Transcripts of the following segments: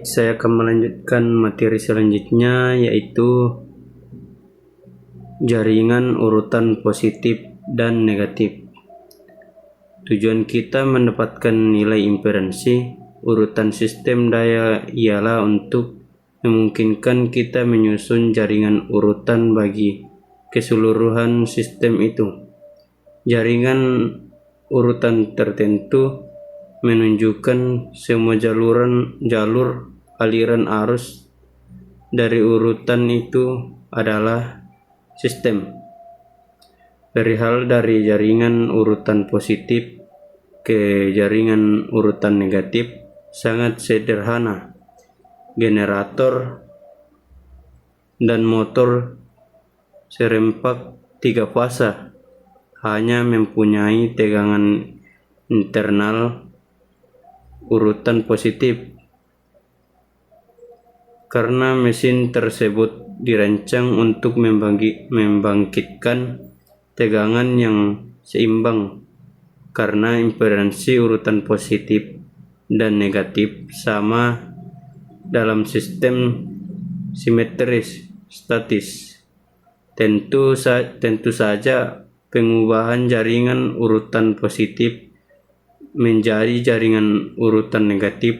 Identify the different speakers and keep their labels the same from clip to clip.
Speaker 1: Saya akan melanjutkan materi selanjutnya, yaitu jaringan urutan positif dan negatif. Tujuan kita mendapatkan nilai impedansi urutan sistem daya ialah untuk memungkinkan kita menyusun jaringan urutan bagi keseluruhan sistem itu. Jaringan urutan tertentu menunjukkan semua jalur aliran arus dari urutan itu adalah sistem. Perihal dari jaringan urutan positif ke jaringan urutan negatif sangat sederhana. Generator dan motor serempak 3 fasa hanya mempunyai tegangan internal urutan positif. Karena mesin tersebut dirancang untuk membangkitkan tegangan yang seimbang, karena impedansi urutan positif dan negatif sama dalam sistem simetris statis. Tentu saja pengubahan jaringan urutan positif menjadi jaringan urutan negatif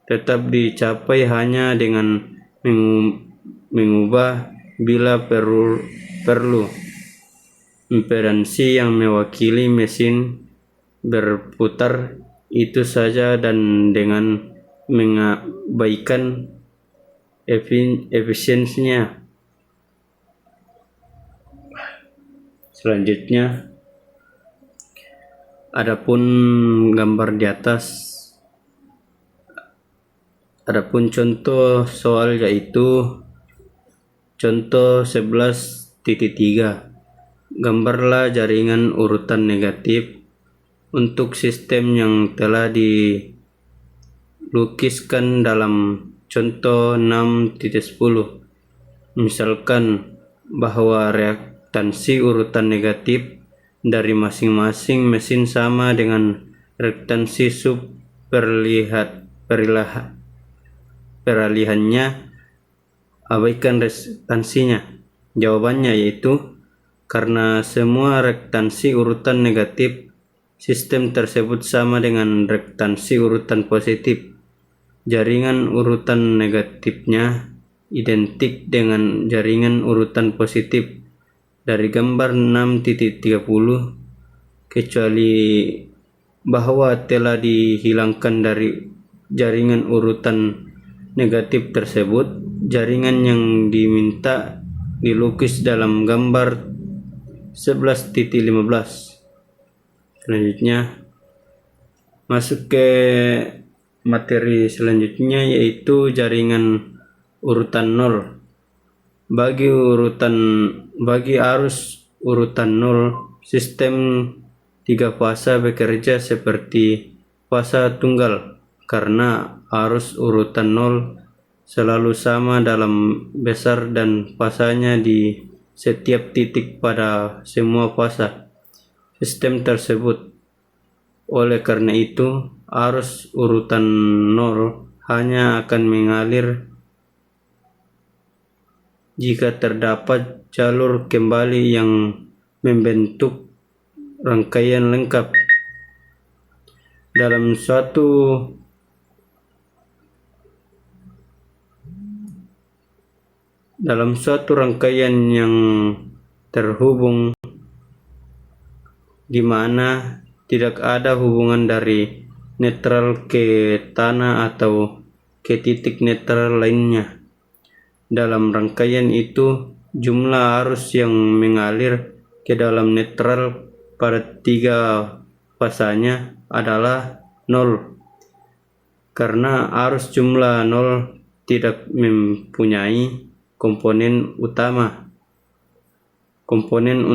Speaker 1: tetap dicapai hanya dengan mengubah bila perlu impedansi yang mewakili mesin berputar itu saja, dan dengan mengabaikan efisiensinya. Selanjutnya, adapun gambar di atas, adapun contoh soal yaitu contoh 11.3. Gambarlah jaringan urutan negatif untuk sistem yang telah dilukiskan dalam contoh 6.10. Misalkan bahwa reaktansi urutan negatif dari masing-masing mesin sama dengan reaktansi sub peralihannya, abaikan reaktansinya. Jawabannya yaitu karena semua reaktansi urutan negatif sistem tersebut sama dengan reaktansi urutan positif, jaringan urutan negatifnya identik dengan jaringan urutan positif. Dari gambar 6.30, kecuali bahwa telah dihilangkan dari jaringan urutan negatif tersebut jaringan yang diminta dilukis dalam gambar 11.15. Selanjutnya masuk ke materi selanjutnya, yaitu jaringan urutan 0. Bagi arus urutan 0, sistem 3 fasa bekerja seperti fasa tunggal, karena arus urutan 0 selalu sama dalam besar dan fasanya di setiap titik pada semua fasa sistem tersebut. Oleh karena itu, arus urutan 0 hanya akan mengalir jika terdapat jalur kembali yang membentuk rangkaian lengkap. Dalam suatu rangkaian yang terhubung, di mana tidak ada hubungan dari netral ke tanah atau ke titik netral lainnya. Dalam rangkaian itu, jumlah arus yang mengalir ke dalam netral pada 3 fasanya adalah 0. Karena arus jumlah 0 tidak mempunyai komponen utama. Komponen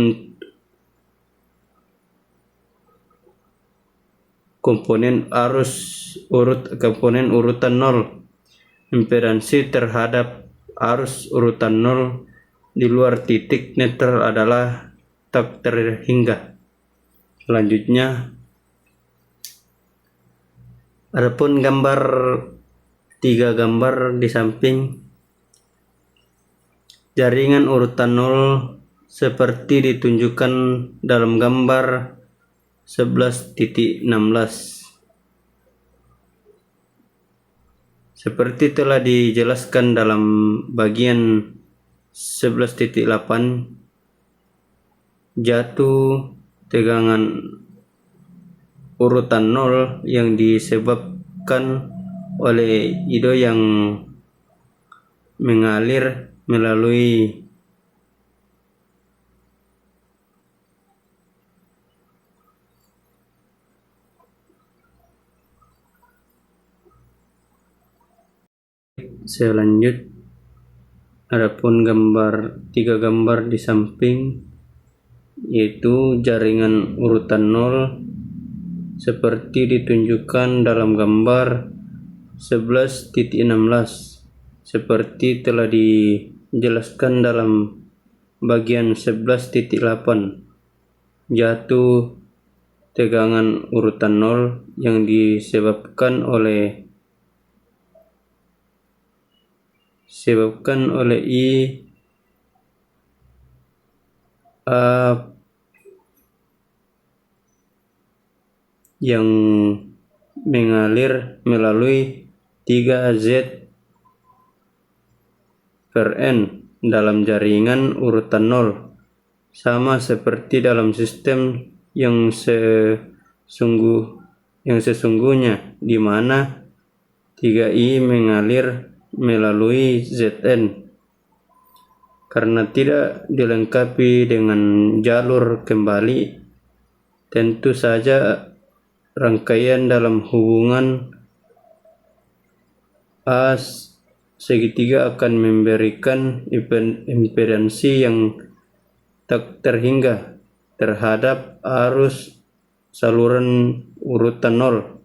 Speaker 1: urutan 0. Impedansi terhadap arus urutan 0 di luar titik netral adalah tak terhingga. Selanjutnya, Adapun gambar 3 gambar di samping, jaringan urutan 0 seperti ditunjukkan dalam gambar 11.16. Seperti telah dijelaskan dalam bagian 11.8, jatuh tegangan urutan 0 yang disebabkan oleh ide yang mengalir melalui selanjut. Adapun gambar 3 gambar di samping, yaitu jaringan urutan 0 seperti ditunjukkan dalam gambar 11.16, seperti telah dijelaskan dalam bagian 11.8, jatuh tegangan urutan 0 yang disebabkan oleh A yang mengalir melalui 3Z per N dalam jaringan urutan 0, sama seperti dalam sistem yang sesungguhnya, di mana 3I mengalir melalui Zn. Karena tidak dilengkapi dengan jalur kembali, tentu saja rangkaian dalam hubungan A segitiga akan memberikan impedansi yang tak terhingga terhadap arus saluran urutan 0.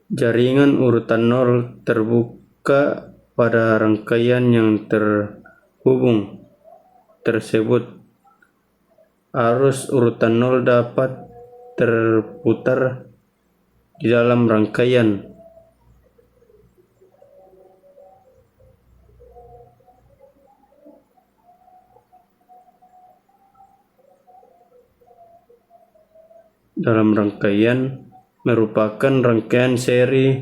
Speaker 1: Jaringan urutan 0 terbuka pada rangkaian yang terhubung tersebut. Arus urutan 0 dapat terputar di dalam rangkaian. Merupakan rangkaian seri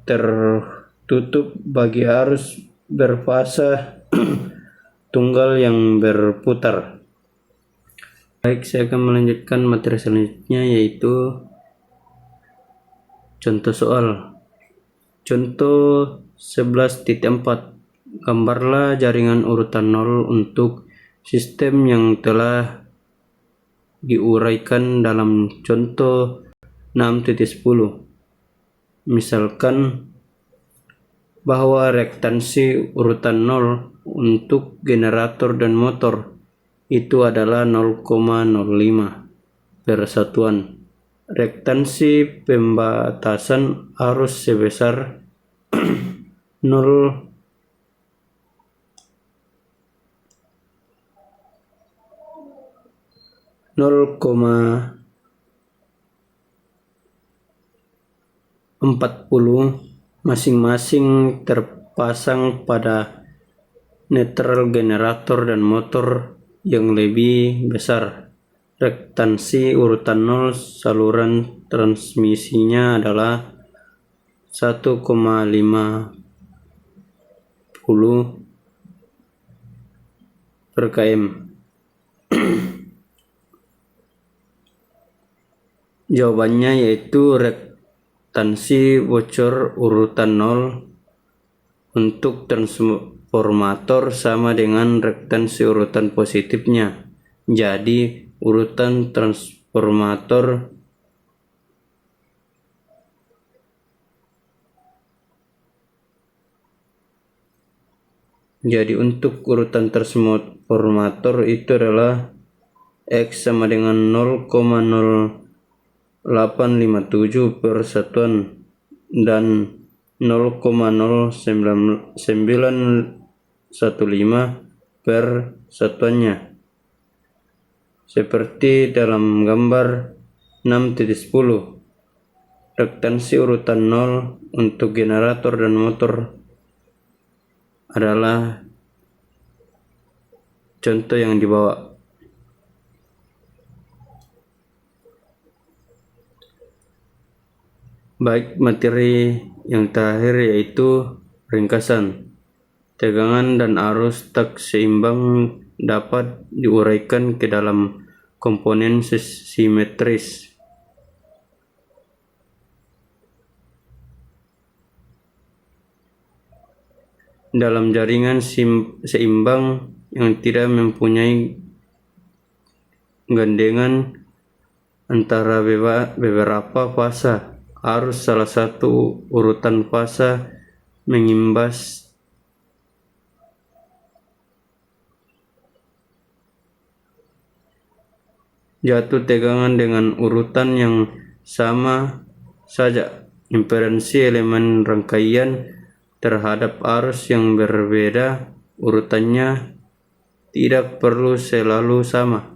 Speaker 1: tertutup bagi arus berfasa tunggal yang berputar. Baik, saya akan melanjutkan materi selanjutnya, yaitu contoh soal. Contoh 11.4. Gambarlah jaringan urutan 0 untuk sistem yang telah diuraikan dalam contoh 6.10. Misalkan bahwa rektansi urutan 0 untuk generator dan motor itu adalah 0,05 per satuan. Rektansi pembatasan arus sebesar 0,04 masing-masing terpasang pada netral generator dan motor yang lebih besar. Rektansi urutan 0 saluran transmisinya adalah 1,50 per km. Jawabannya yaitu rektansi bocor urutan 0 untuk transformator sama dengan rektansi urutan positifnya. Jadi urutan transformator untuk urutan transformator itu adalah X sama dengan 0,0857 per satuan dan 0,0915 per satuannya. Seperti dalam gambar 6.10, rektansi urutan 0 untuk generator dan motor adalah contoh yang dibawa. Baik, materi yang terakhir yaitu ringkasan. Tegangan dan arus tak seimbang dapat diuraikan ke dalam komponen simetris. Dalam jaringan seimbang yang tidak mempunyai gandengan antara beberapa fasa, arus salah satu urutan fasa mengimbas jatuh tegangan dengan urutan yang sama saja. Impedansi elemen rangkaian terhadap arus yang berbeda urutannya tidak perlu selalu sama.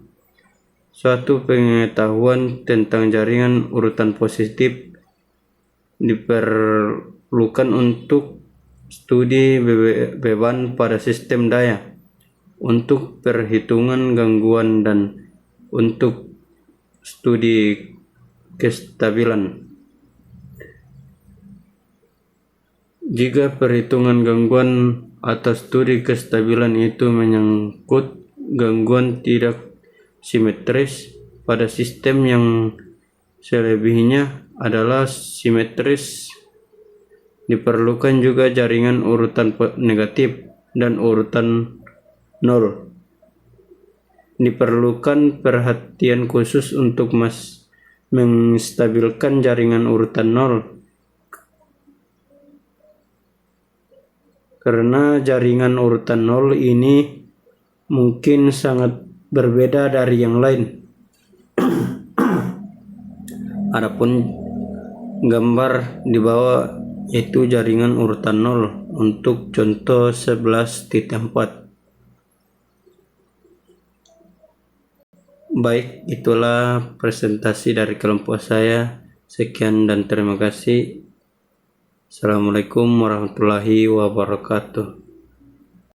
Speaker 1: Suatu pengetahuan tentang jaringan urutan positif diperlukan untuk studi beban pada sistem daya, untuk perhitungan gangguan, dan untuk studi kestabilan. Jika perhitungan gangguan atau studi kestabilan itu menyangkut gangguan tidak simetris pada sistem yang selebihnya adalah simetris, diperlukan juga jaringan urutan negatif dan urutan 0. Diperlukan perhatian khusus untuk menstabilkan jaringan urutan 0, karena jaringan urutan 0 ini mungkin sangat berbeda dari yang lain. Adapun gambar di bawah itu jaringan urutan 0 untuk contoh 11.4. Baik, itulah presentasi dari kelompok saya. Sekian dan terima kasih. Assalamualaikum warahmatullahi wabarakatuh.